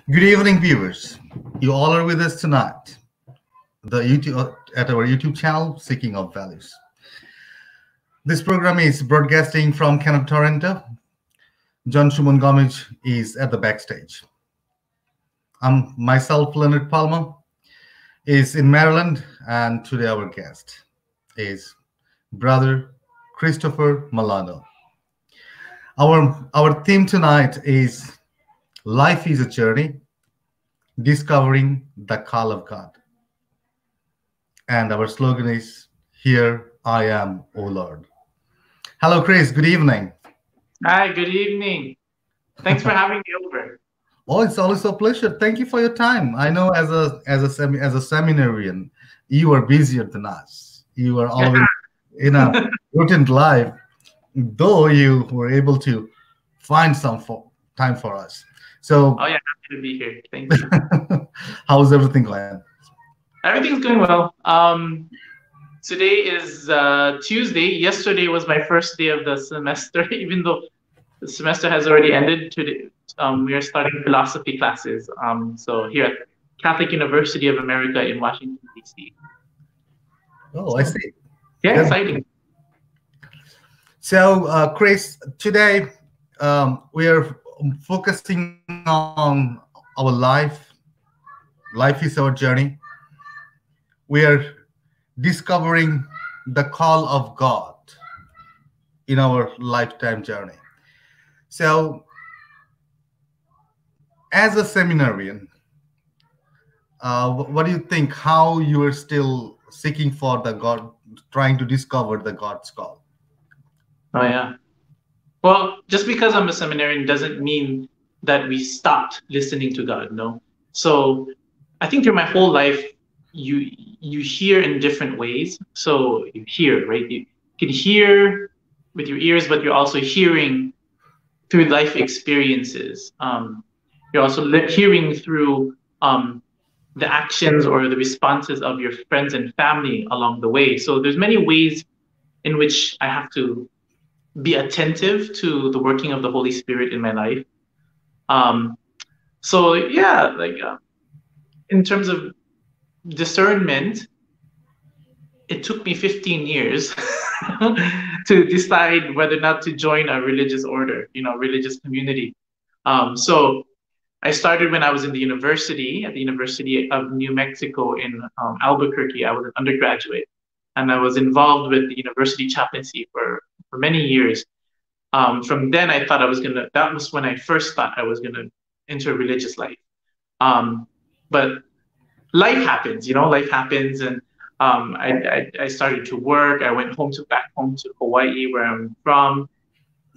Good evening, viewers. You all are with us tonight. At our YouTube channel, Seeking of Values. This program is broadcasting from Canada, Toronto. John Shuman Gomez is at the backstage. I'm myself, Leonard Palmer, is in Maryland, and today our guest is Brother Christopher Milano. Our theme tonight is Life is a Journey, Discovering the Call of God. And our slogan is, Here I am, O Lord. Hello, Chris. Good evening. Hi, good evening. Thanks for having me over. Oh, it's always a pleasure. Thank you for your time. I know as a seminarian, you are busier than us. You are always in a routine life, though you were able to find some time for us. So, Oh yeah, happy to be here. Thank you. how's everything going? Everything's going well. Today is Tuesday. Yesterday was my first day of the semester, even though the semester has already ended. Today, we are starting philosophy classes. So here at Catholic University of America in Washington, D.C. Oh, I see. Yeah, Good. exciting. So, Chris, today we are focusing on our life. Life is our journey. We are discovering the call of God in our lifetime journey. So, as a seminarian, what do you think? How you are still seeking for the God, trying to discover the God's call? Oh yeah. Well, just because I'm a seminarian doesn't mean that we stopped listening to God, no. So I think through my whole life, you hear in different ways. So you hear, right? You can hear with your ears, but you're also hearing through life experiences. You're also hearing through the actions or the responses of your friends and family along the way. So there's many ways in which I have to be attentive to the working of the Holy Spirit in my life. So yeah, in terms of discernment, it took me 15 years to decide whether or not to join a religious order, religious community. So I started when I was in the university, at the University of New Mexico in Albuquerque. I was an undergraduate, and I was involved with the university chaplaincy for many years. From then, I thought that was when I first thought I was gonna enter religious life. But life happens, life happens, and I started to work. I went back home to Hawaii, where I'm from,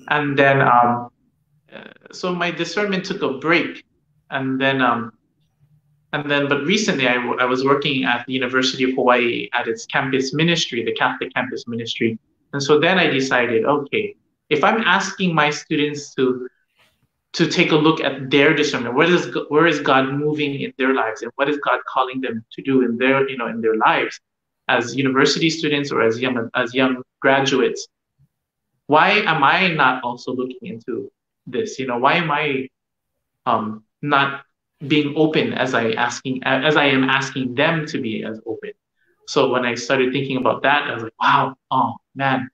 and then so my discernment took a break, and then but recently I was working at the University of Hawaii at its campus ministry, the Catholic campus ministry, and so then I decided, okay, if I'm asking my students to take a look at their discernment. Where is God moving in their lives, and what is God calling them to do in their lives as university students or as young graduates? Why am I not also looking into this? Why am I not being open as I am asking them to be as open? So when I started thinking about that, I was like, wow, oh man,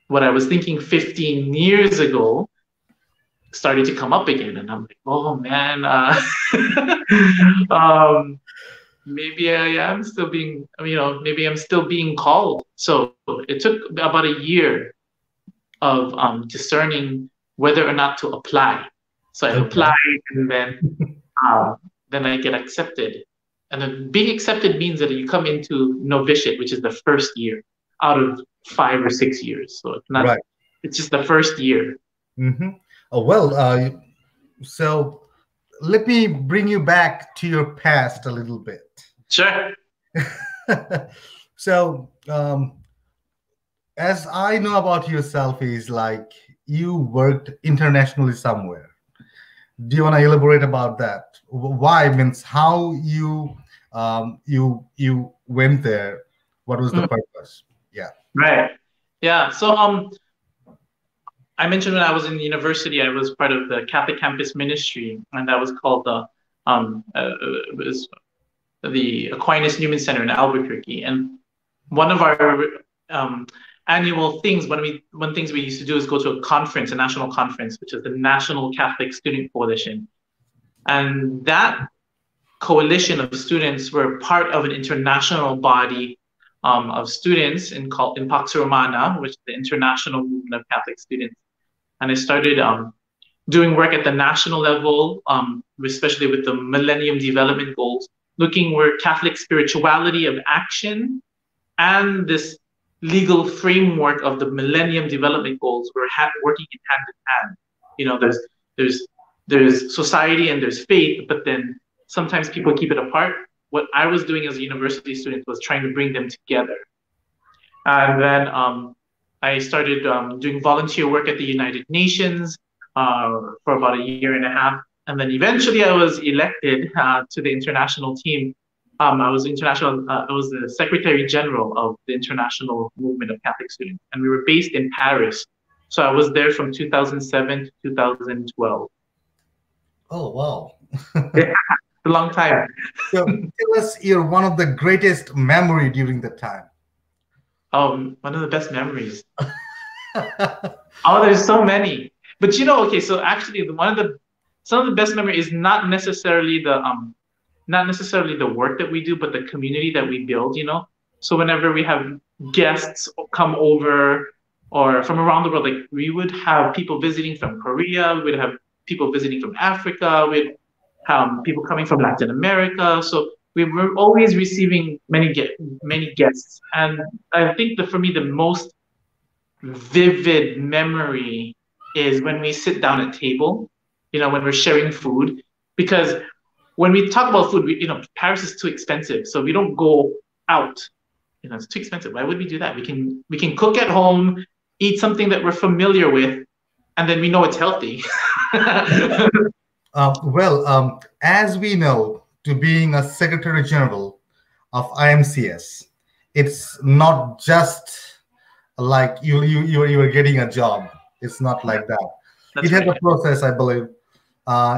what I was thinking 15 years ago started to come up again, and I'm like, oh man, maybe I am still being, maybe I'm still being called. So it took about a year of discerning whether or not to apply. So I applied, and then I get accepted. And then being accepted means that you come into novitiate, which is the first year out of 5 or 6 years. So it's not, it's just the first year. Mm-hmm. So let me bring you back to your past a little bit. Sure. So, as I know about yourself, is like you worked internationally somewhere. Do you want to elaborate about that? Why means how you you went there? What was the purpose? Yeah. Right. Yeah. So I mentioned when I was in university, I was part of the Catholic Campus Ministry, and that was called it was the Aquinas Newman Center in Albuquerque. And one of our annual things, one things we used to do is go to a conference, a national conference, which is the National Catholic Student Coalition. And that coalition of students were part of an international body of students in Pax Romana, which is the International Movement of Catholic Students. And I started doing work at the national level, especially with the Millennium Development Goals, looking where Catholic spirituality of action and this legal framework of the Millennium Development Goals were working in hand. You know, there's society and there's faith, but then sometimes people keep it apart. What I was doing as a university student was trying to bring them together. And then I started doing volunteer work at the United Nations for about a year and a half. And then eventually I was elected to the international team. I was the Secretary General of the International Movement of Catholic Students. And we were based in Paris. So I was there from 2007 to 2012. Oh, wow. Yeah, a long time. So tell us one of the greatest memory during the time. One of the best memories. Oh, there's so many. But you know, okay, so actually some of the best memory is not necessarily the work that we do, but the community that we build, you know. So whenever we have guests come over or from around the world, like we would have people visiting from Korea, we'd have people visiting from Africa, we'd have people coming from Latin America. So we were always receiving many guests. And I think that for me, the most vivid memory is when we sit down at table, you know, when we're sharing food, because when we talk about food, Paris is too expensive. So we don't go out, you know, it's too expensive. Why would we do that? We can cook at home, eat something that we're familiar with, and then we know it's healthy. As we know, to being a Secretary General of IMCS, it's not just like you are getting a job. It's not like that. It has a process, I believe.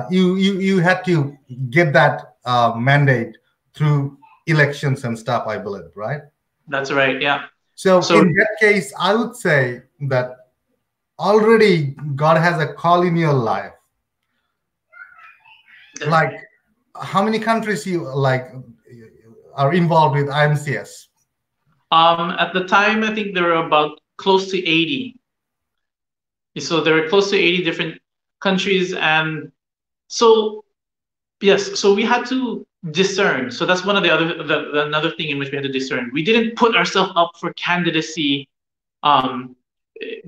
You had to get that mandate through elections and stuff, I believe, right? That's right, yeah. So in that case, I would say that already God has a call in your life. Like, how many countries are involved with IMCS? At the time, I think there were about close to 80. So there were close to 80 different countries, and so yes, so we had to discern. So that's one of another thing in which we had to discern. We didn't put ourselves up for candidacy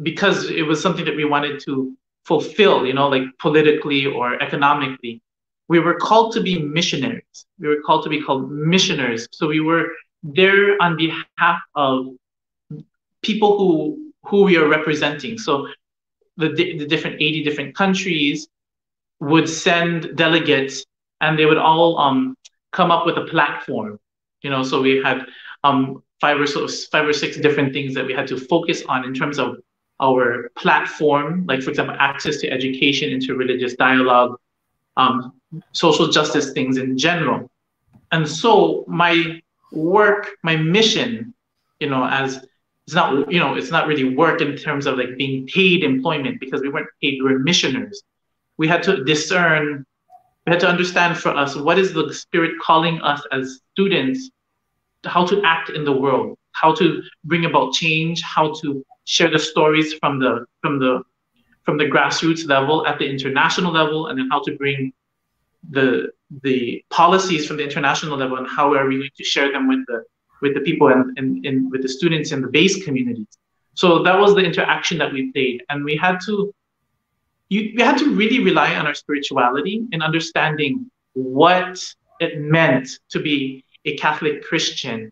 because it was something that we wanted to fulfill, you know, like politically or economically. We were called to be missionaries. We were called to be called missioners. So we were there on behalf of people who we are representing. So the different 80 different countries would send delegates, and they would all come up with a platform. You know, so we had 5 or 6 different things that we had to focus on in terms of our platform, like for example, access to education, interreligious dialogue, social justice things in general. And so my work, my mission, you know, it's not really work in terms of like being paid employment, because we weren't paid, we were missioners. We had to discern, we had to understand for us, what is the Spirit calling us as students, how to act in the world, how to bring about change, how to share the stories from the grassroots level at the international level, and then how to bring the policies from the international level, and how are we going to share them with the people and with the students in the base communities. So that was the interaction that we played, and we had to really rely on our spirituality and understanding what it meant to be a Catholic Christian,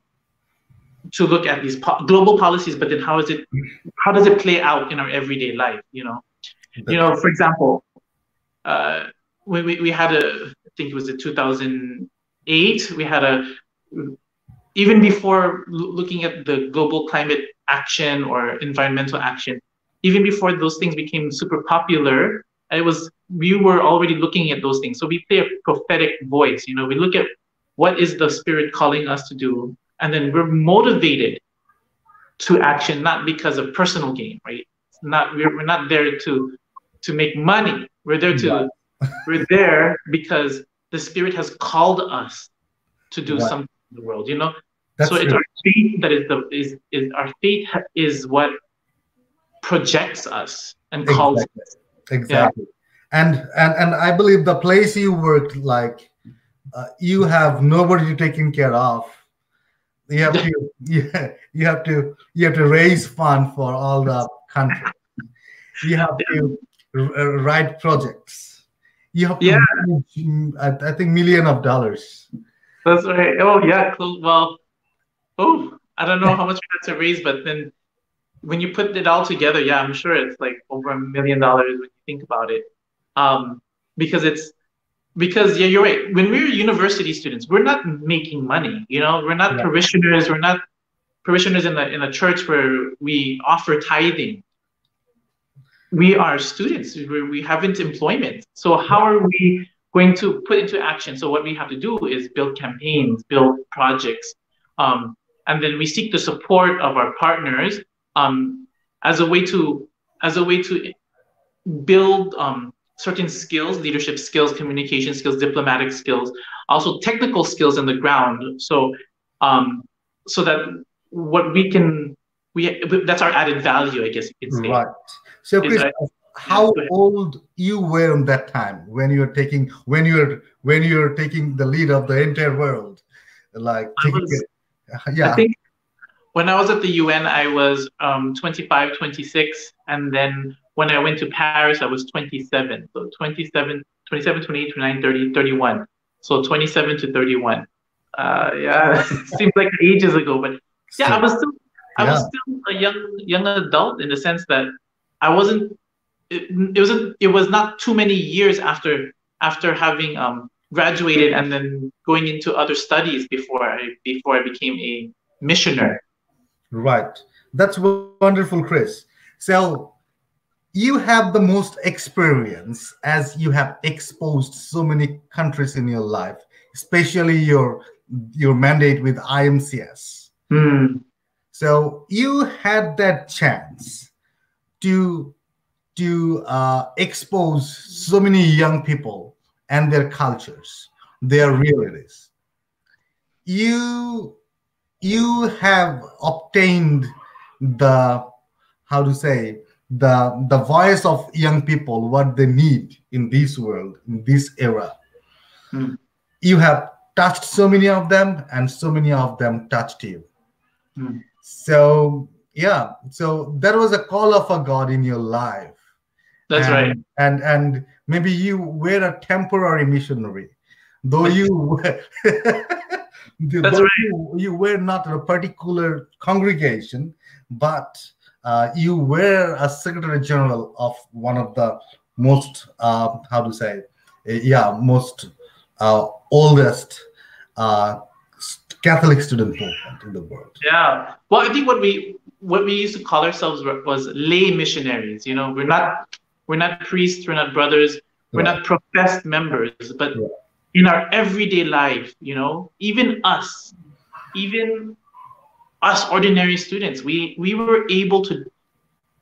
to look at these global policies, but then how does it play out in our everyday life? You know, for example, we had I think it was in 2008, we had even before looking at the global climate action or environmental action, even before those things became super popular, we were already looking at those things. So we play a prophetic voice. You know, we look at what is the Spirit calling us to do, and then we're motivated to action, not because of personal gain, right? We're not there to make money. We're there because the Spirit has called us to do something in the world. You know, That's so it's our faith that is our faith is what projects us and calls us. Exactly. Yeah. And I believe the place you worked, like you have nobody taking care of. You have to you have to raise fund for all the country. You have to write projects. You have to manage, I think, millions of dollars. That's right. Oh yeah. Well, I don't know how much we had to raise, but then when you put it all together, yeah, I'm sure it's like over $1 million when you think about it. Because you're right. When we're university students, we're not making money. You know, we're not parishioners. We're not parishioners in a church where we offer tithing. We are students. We haven't employment. So how are we going to put into action? So what we have to do is build campaigns, build projects, and then we seek the support of our partners as a way to build certain skills, leadership skills, communication skills, diplomatic skills, also technical skills on the ground. So so that that's our added value, I guess you could say. Right. So Chris, how old you were in that time when you're taking the lead of the entire world? Like I think when I was at the UN, I was 25, 26, and then when I went to Paris, I was 27. So 27, 28, 29, 30, 31. So 27 to 31. Yeah, it seems like ages ago, but yeah, I was still a young adult in the sense that I wasn't. It was not too many years after having graduated and then going into other studies before I became a missionary. Right. That's wonderful, Chris. So you have the most experience as you have exposed so many countries in your life, especially your mandate with IMCS. So you had that chance to expose so many young people and their cultures, their realities. You have obtained the voice of young people, what they need in this world, in this era. You have touched so many of them, and so many of them touched you. So yeah, so there was a call of a God in your life. That's right. And maybe you were a temporary missionary, though you were you were not in a particular congregation, but you were a secretary general of one of the most most oldest Catholic student movement in the world. Yeah. Well, I think what we used to call ourselves was lay missionaries. You know, we're not priests, we're not brothers, we're not professed members, but in our everyday life, you know, even us ordinary students, we were able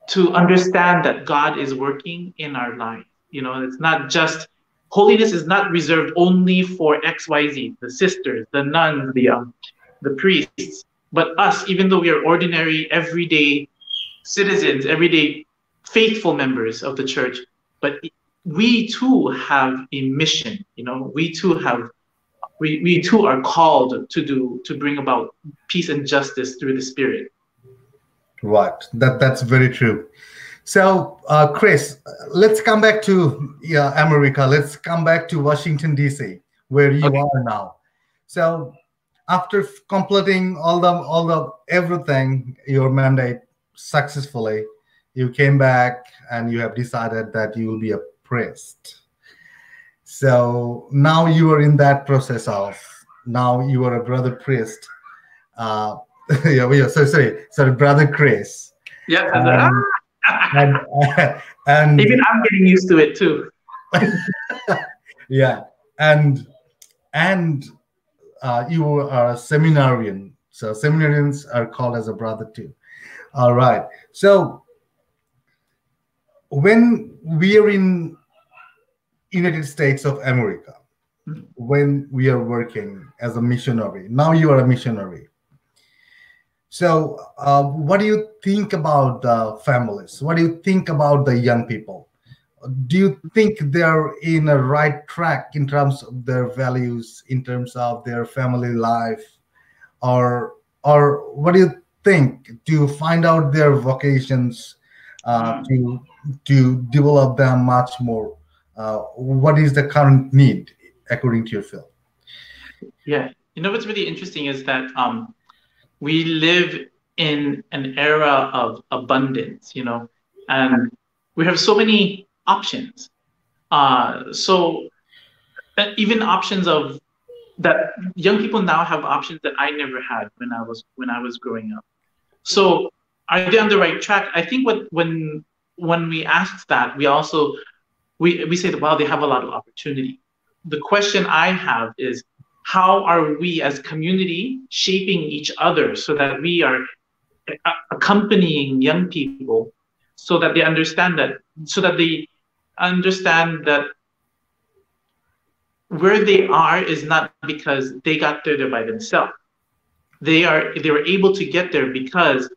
to understand that God is working in our life. You know, it's not just holiness is not reserved only for XYZ, the sisters, the nuns, the priests, but us, even though we are ordinary, everyday citizens, everyday faithful members of the church, but we too have a mission. You know, we too are called to bring about peace and justice through the Spirit. Right. That's very true. So, Chris, let's come back to America. Let's come back to Washington, D.C., where you are now. So, after completing all the everything, your mandate successfully, you came back and you have decided that you will be a priest. So now you are in that process of now you are a brother priest. Sorry, brother Chris. Yeah. and, and Even I'm getting used to it too. yeah, and you are a seminarian, so seminarians are called as a brother too. All right. So when we are in United States of America, when we are working as a missionary, now you are a missionary. So what do you think about the families? What do you think about the young people? Do you think they're in a right track in terms of their values, in terms of their family life, or what do you think to find out their vocations, to develop them much more? What is the current need according to your field? Yeah. You know what's really interesting is that we live in an era of abundance, and we have so many options. So even options of that young people now have options that I never had when I was growing up. So are they on the right track? I think when we ask that, we also we say that, wow, they have a lot of opportunity. The question I have is, how are we as community shaping each other so that we are accompanying young people so that they understand that, where they are is not because they got there by themselves. They were able to get there because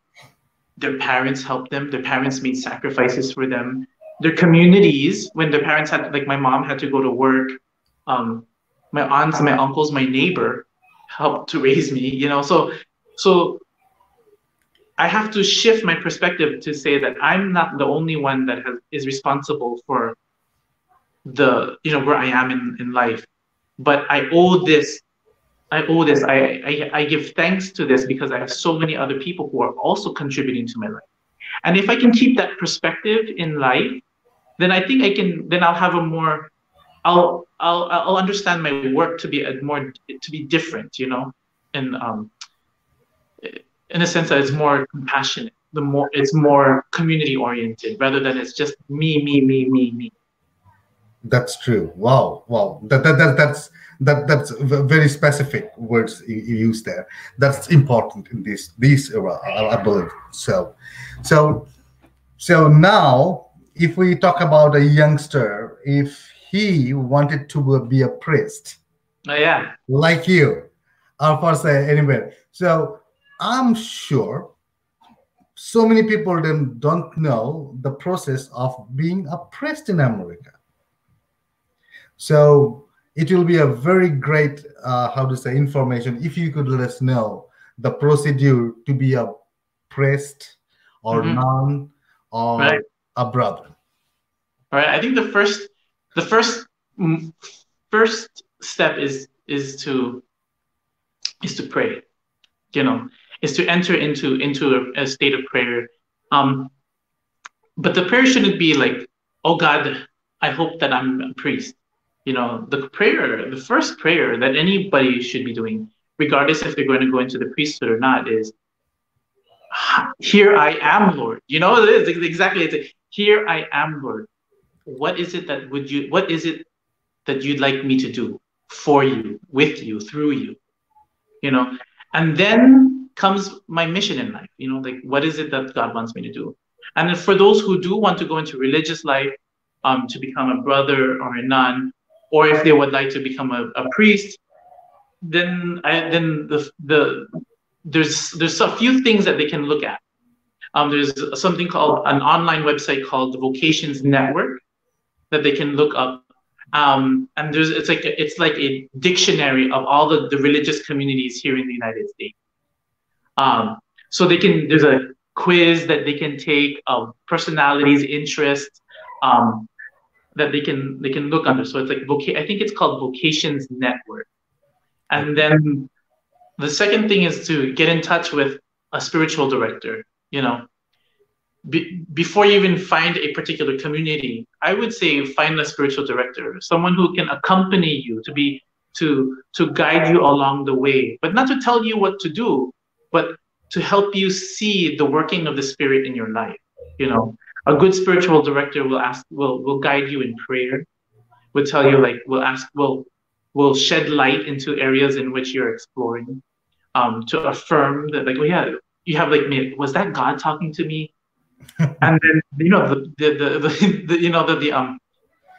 their parents helped them, their parents made sacrifices for them, their communities, when their parents had, like my mom had to go to work, my aunts, my uncles, my neighbor helped to raise me, so I have to shift my perspective to say that I'm not the only one that is responsible for where I am in life, but I owe this. I give thanks to this because I have so many other people who are also contributing to my life. And if I can keep that perspective in life, then I think I'll have a more, I'll understand my work to be different, and in a sense that it's more compassionate. It's more community oriented rather than it's just me, me, me, me, me. That's true. Wow, wow. That's very specific words you use there. That's important in this era, I believe. So now, if we talk about a youngster, if he wanted to be a priest, oh, yeah, like you, or for say anywhere, so I'm sure so many people don't know the process of being a priest in America. So it will be a very great, information if you could let us know the procedure to be a priest or nun or a brother. All right. I think the first step is to pray. Is to enter into a state of prayer. But the prayer shouldn't be like, oh God, I hope that I'm a priest. The first prayer that anybody should be doing, regardless if they're going to go into the priesthood or not, is, here I am, Lord. It is exactly. It's here I am, Lord. What is it that you'd like me to do for you, with you, through you? And then comes my mission in life. What is it that God wants me to do? And for those who do want to go into religious life, to become a brother or a nun, or if they would like to become a priest, then there's a few things that they can look at. There's something called an online website called the Vocations Network that they can look up, and it's like a dictionary of all the religious communities here in the United States. So there's a quiz that they can take of personalities, interests, that they can look under. So it's like I think it's called Vocations Network. And then the second thing is to get in touch with a spiritual director. Before you even find a particular community, I would say find a spiritual director, someone who can accompany you, to guide you along the way, but not to tell you what to do, but to help you see the working of the Spirit in your life. A good spiritual director will guide you in prayer, will tell you, like, will shed light into areas in which you're exploring, to affirm that, like, oh yeah, you have like me, was that God talking to me? And then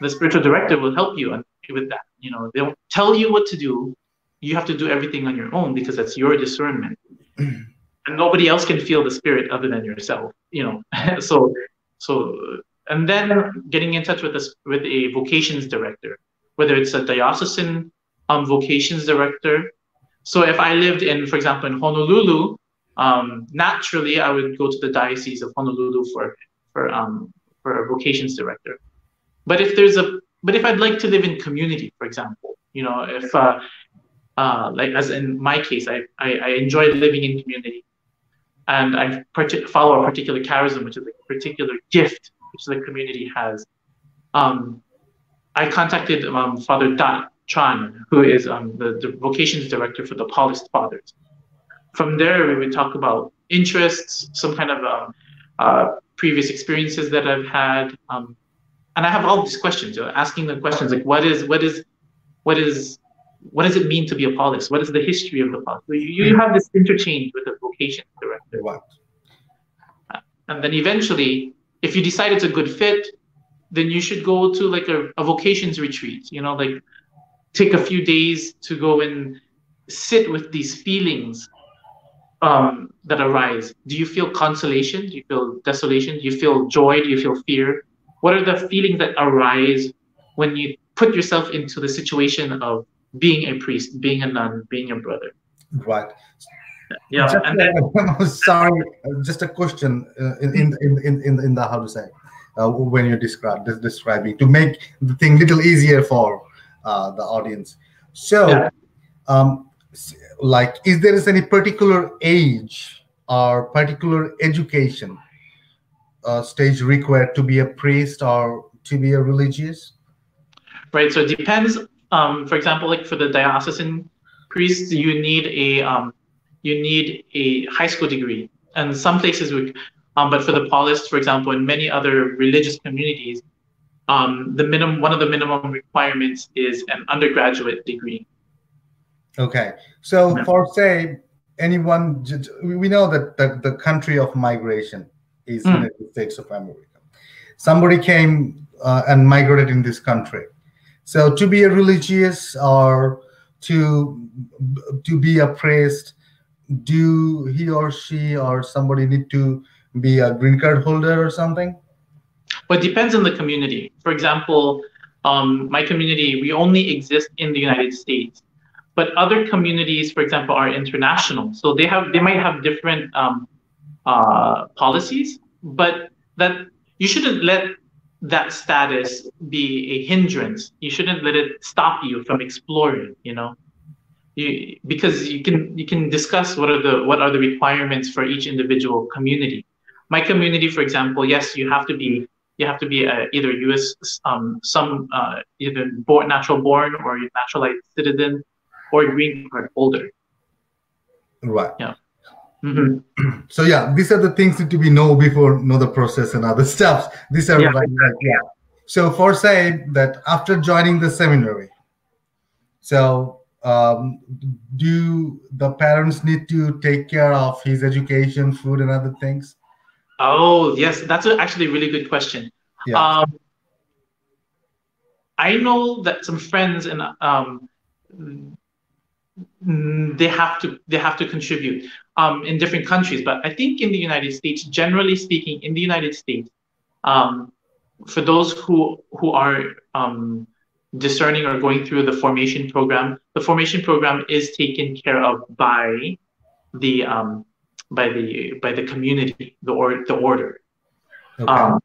the spiritual director will help you with that. They don't tell you what to do. You have to do everything on your own because that's your discernment, and nobody else can feel the spirit other than yourself. So and then getting in touch with a vocations director, whether it's a diocesan vocations director. So if I lived in, for example, in Honolulu, naturally I would go to the Diocese of Honolulu for a vocations director. But if I'd like to live in community, for example, if like as in my case, I enjoy living in community, and I follow a particular charism, which is a particular gift which the community has. I contacted Father Da Chan, who is the vocations director for the Paulist Fathers. From there, we would talk about interests, some kind of previous experiences that I've had, and I have all these questions. Asking the questions like, what does it mean to be a Paulist? What is the history of the Paulist? So you have this interchange with the vocations director. Wow. And then eventually, if you decide it's a good fit, then you should go to like a vocations retreat. Like take a few days to go and sit with these feelings that arise. Do you feel consolation? Do you feel desolation? Do you feel joy? Do you feel fear? What are the feelings that arise when you put yourself into the situation of being a priest, being a nun, being a brother? Right. Yeah. Sorry, just a question in the how to say when you're describing to make the thing a little easier for the audience. So, like, is there any particular age or particular education stage required to be a priest or to be a religious? Right. So it depends. For example, like for the diocesan priests, you need a high school degree, and some places would. But for the Paulists, for example, in many other religious communities, one of the minimum requirements is an undergraduate degree. Okay. So for say anyone, we know that the country of migration is United States of America. Somebody came and migrated in this country. So to be a religious or to be a priest, do he or she or somebody need to be a green card holder or something? Well, it depends on the community. For example, my community, we only exist in the United States, but other communities, for example, are international. So they might have different policies, but that you shouldn't let that status be a hindrance. You shouldn't let it stop you from exploring, because you can discuss what are the requirements for each individual community. My community, for example, yes, you have to be either U.S. Either natural born or naturalized citizen or green card holder. Right. Yeah. Mm-hmm. So yeah, these are the things that we know before know the process and other stuff. These are So for say that after joining the seminary, so do the parents need to take care of his education, food, and other things? Oh yes, that's actually a really good question. Yeah. I know that some friends and they have to contribute in different countries, but I think in the United States, generally speaking, in the United States, for those who are discerning or going through the formation program is taken care of by the community, the order. Okay.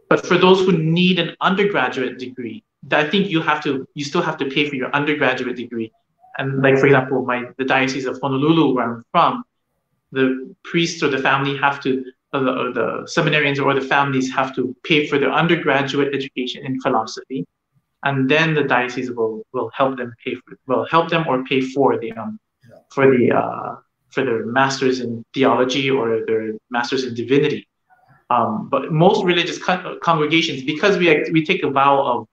But for those who need an undergraduate degree, I think you still have to pay for your undergraduate degree. And like, for example, the Diocese of Honolulu, where I'm from, the priests or the family have to, or the seminarians or the families have to pay for their undergraduate education in philosophy, and then the diocese will help them or pay for their masters in theology or their masters in divinity. But most religious congregations, because we take a vow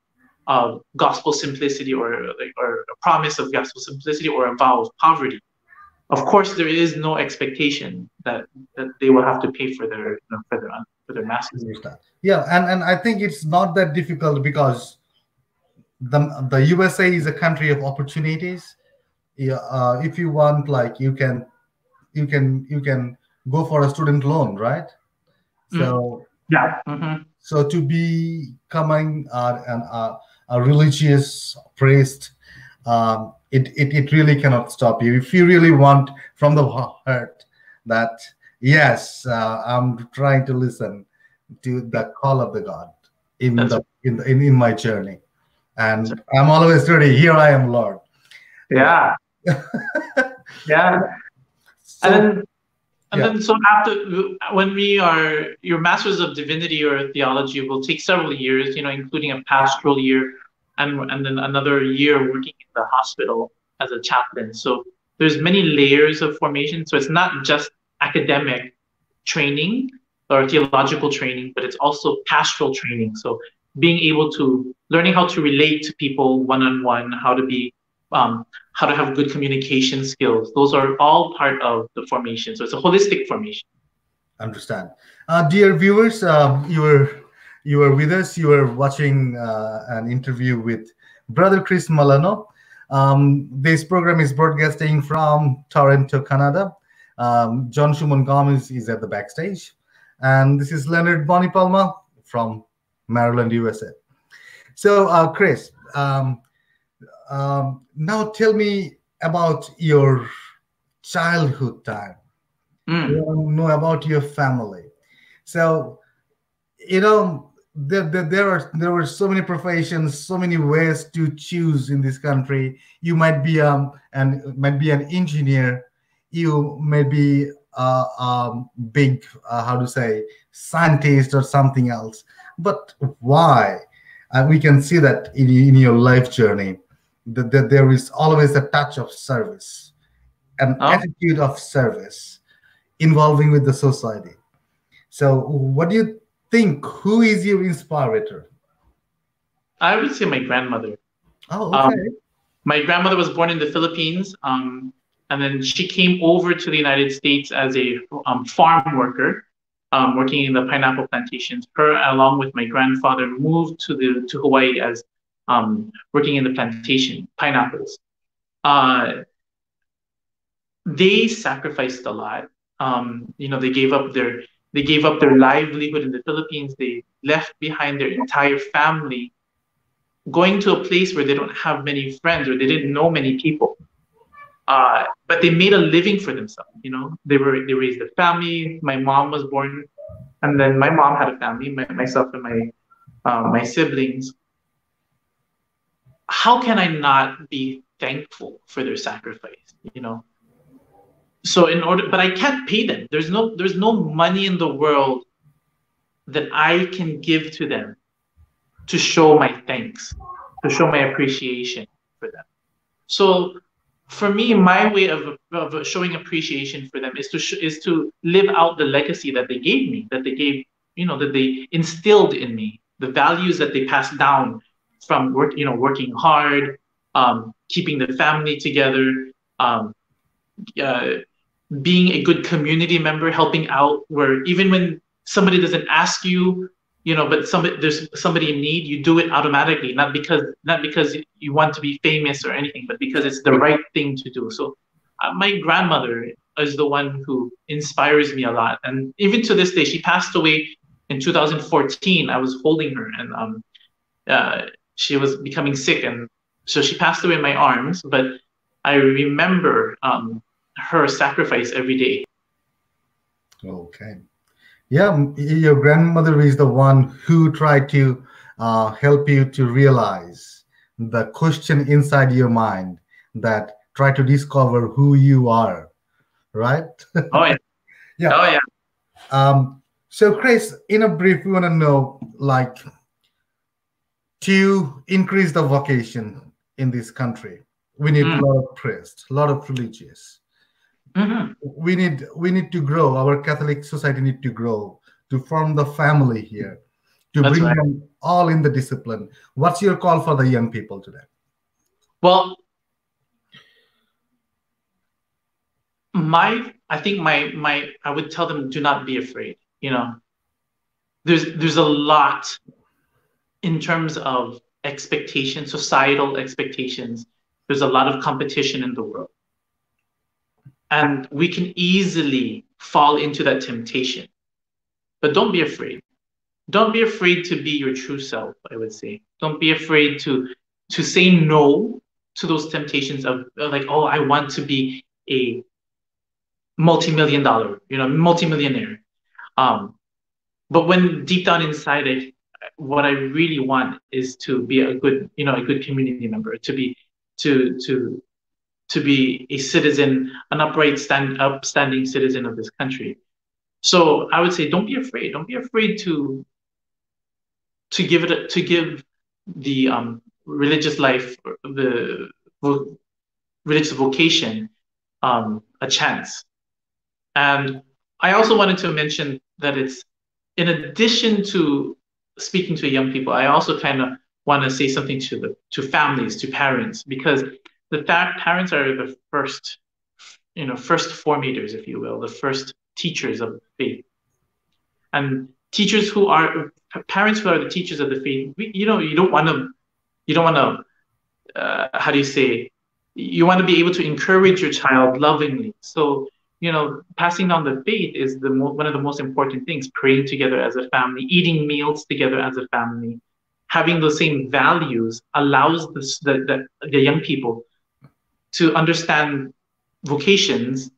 of gospel simplicity, or a promise of gospel simplicity, or a vow of poverty, of course there is no expectation that they will have to pay for their for their masses. Yeah, and I think it's not that difficult because the USA is a country of opportunities. Yeah, if you want, like, you can go for a student loan, right? So yeah. So to becoming a religious priest, it really cannot stop you if you really want from the heart that yes, I'm trying to listen to the call of the God in my journey, and I'm always ready. Here I am, Lord. Yeah. Yeah. So, and then so after, when your Masters of Divinity or Theology will take several years, including a pastoral year, and then another year working in the hospital as a chaplain. So there's many layers of formation. So it's not just academic training or theological training, but it's also pastoral training. So learning how to relate to people one-on-one, how to have good communication skills. Those are all part of the formation. So it's a holistic formation. Understand. Dear viewers, you were with us. You were watching an interview with Brother Chris Malano. This program is broadcasting from Toronto, Canada. John Shumon Gomez is at the backstage. And this is Leonard Bonipalma from Maryland, USA. So, Chris, now tell me about your childhood time. You want to know about your family. So, there were so many professions, so many ways to choose in this country. You might be an engineer. You may be big, scientist or something else. But why? We can see that in your life journey, that there is always a touch of service, an attitude of service involving with the society. So what do you think? Who is your inspirator? I would say my grandmother. Oh, okay. My grandmother was born in the Philippines, and then she came over to the United States as a farm worker, working in the pineapple plantations. Her, along with my grandfather, moved to Hawaii as working in the plantation, pineapples. They sacrificed a lot. They gave up their livelihood in the Philippines. They left behind their entire family, going to a place where they don't have many friends or they didn't know many people. But they made a living for themselves. They raised a family. My mom was born, and then my mom had a family, myself and my siblings. How can I not be thankful for their sacrifice? So but I can't pay them. There's no money in the world that I can give to them to show my thanks, to show my appreciation for them. So for me, my way of showing appreciation for them is to live out the legacy that they gave me, that they instilled in me, the values that they passed down from working hard, keeping the family together, being a good community member, helping out where even when somebody doesn't ask you, but there's somebody in need, you do it automatically, not because you want to be famous or anything, but because it's the right thing to do. So my grandmother is the one who inspires me a lot. And even to this day, she passed away in 2014. I was holding her, and she was becoming sick. And so she passed away in my arms, but I remember her sacrifice every day. Okay. Yeah, your grandmother is the one who tried to help you to realize the question inside your mind, that try to discover who you are, right? Oh yeah. Yeah. Oh yeah. So Chris, in a brief, we want to know, like, to increase the vocation in this country, we need a lot of priests, a lot of religious. We need to grow. Our Catholic society need to grow to form the family here, to That's bring right. them all in the discipline. What's your call for the young people today? Well, I think I would tell them, do not be afraid. You know, there's a lot in terms of expectations, societal expectations. There's a lot of competition in the world. And we can easily fall into that temptation. But don't be afraid. Don't be afraid to be your true self, I would say. Don't be afraid to say no to those temptations of like, oh, I want to be a multi-million-dollar, multi-millionaire. But when deep down inside it, what I really want is to be a good community member, to be a citizen, an upstanding citizen of this country. So I would say, don't be afraid. Don't be afraid to give the religious life, the religious vocation, a chance. And I also wanted to mention that it's, in addition to speaking to young people, I also kind of want to say something to families, to parents, because the parents are the first formators, if you will, the first teachers of faith. And parents who are the teachers of the faith, you don't want to, how do you say, you want to be able to encourage your child lovingly. So, passing down the faith is one of the most important things. Praying together as a family, eating meals together as a family, having the same values allows the young people to understand vocations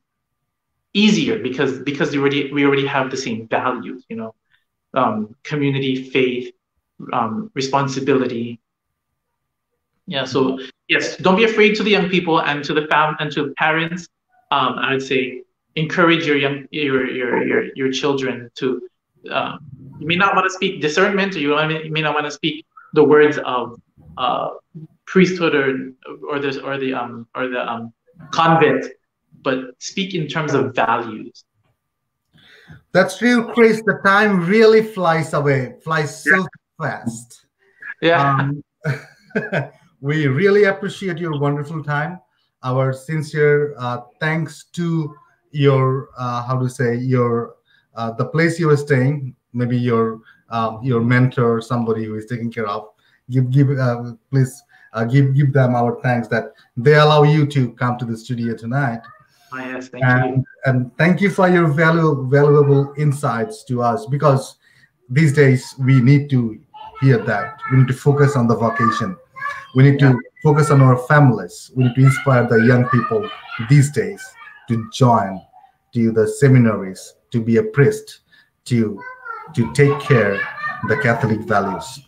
easier because we already have the same values. Community, faith, responsibility. Yeah. So yes, don't be afraid to the young people and to the parents. I would say, encourage your children to. You may not want to speak discernment, or you may not want to speak the words of priesthood or the convent, but speak in terms of values. That's true, Chris. The time really flies so fast. Yeah. We really appreciate your wonderful time. Our sincere thanks to your the place you are staying, maybe your mentor, somebody who is taking care of. Please give them our thanks that they allow you to come to the studio tonight. Oh, yes, thank you. And thank you for your valuable insights to us, because these days we need to hear that. We need to focus on the vocation. We need to focus on our families. We need to inspire the young people these days to join to the seminaries, to be a priest, to take care the Catholic values.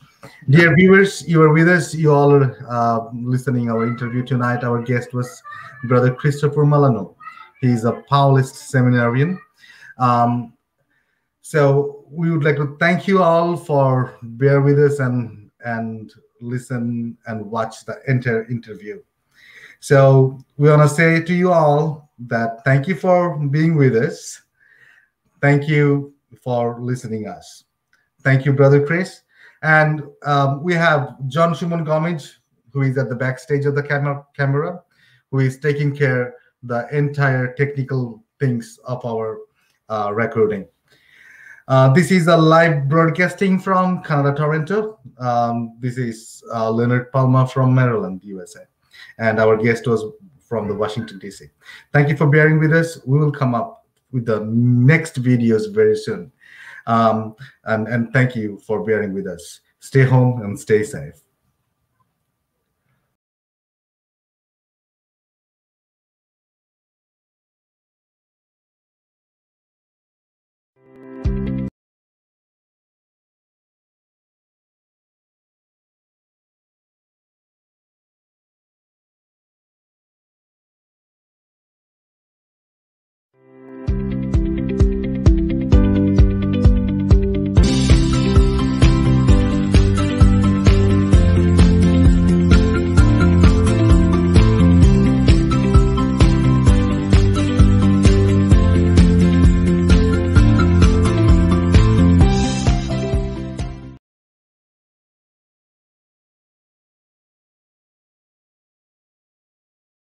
Dear viewers, you are with us. You all are listening our interview tonight. Our guest was Brother Christopher Malano. He's a Paulist seminarian. So we would like to thank you all for bear with us and listen and watch the entire interview. So we want to say to you all that thank you for being with us. Thank you for listening us. Thank you, Brother Chris. And we have John Shumon Gomez, who is at the backstage of the camera, who is taking care the entire technical things of our recording. This is a live broadcasting from Canada, Toronto. This is Leonard Palma from Maryland, USA. And our guest was from the Washington, D.C. Thank you for bearing with us. We will come up with the next videos very soon. And thank you for bearing with us. Stay home and stay safe.